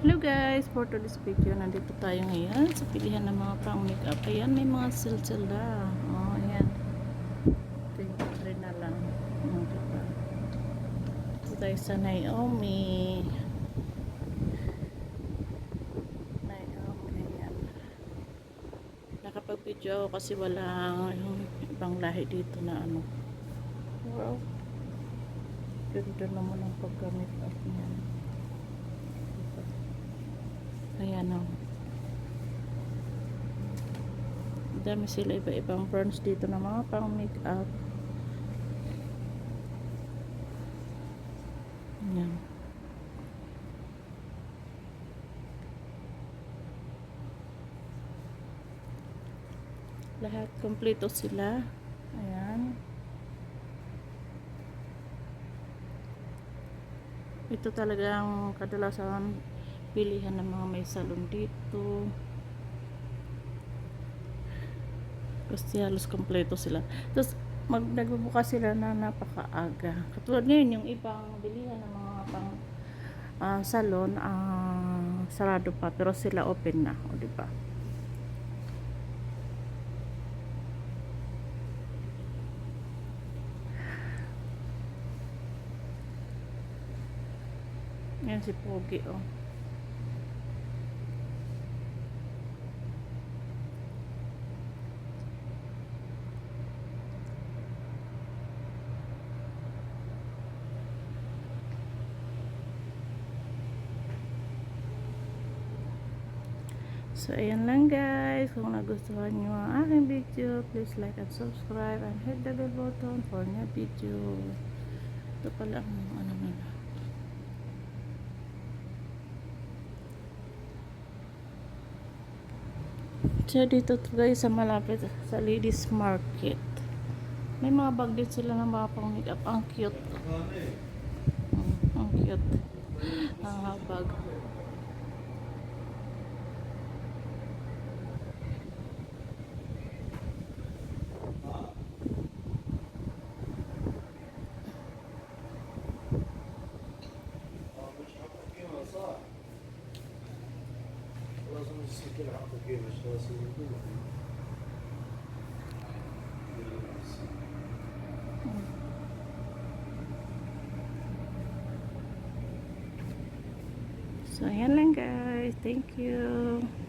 Hello guys, for today's video, nandito tayo ngayon sa pilihan ng mga pang makeup. Ayan, may mga sale na. Oh, ayan. 23 na lang. Diba? Ito tayo sa Naomi. Ayan. Nakapag-video ako kasi walang yung ibang lahi dito na ano. Wow. Ganda naman ang pagka-makeup niya. Ayan o. Dami sila iba-ibang brands dito na mga pang makeup. Ayan. Lahat kompleto sila. Ayan. Ito talagang kadalasan pilihan ng mga may salon dito. Kasi halos kompleto sila. Tapos nagbubukas sila na napakaaga. Katulad ngayon yung ibang bilihan ng mga pang salon sarado pa, pero sila open na, o di ba? Yan si Pogi, oh. So, ayan lang guys. Kung nagustuhan nyo ang aking video, please like and subscribe and hit the bell button for new video. Ito pala ang ano nila. So, dito guys sa malapit sa ladies market. May mga bag din sila ng mga pang makeup. Ang cute. Ang cute. Ang bag. لازم نسكر حقه كيفاش لازم يقول So, ayan lang guys. Thank you.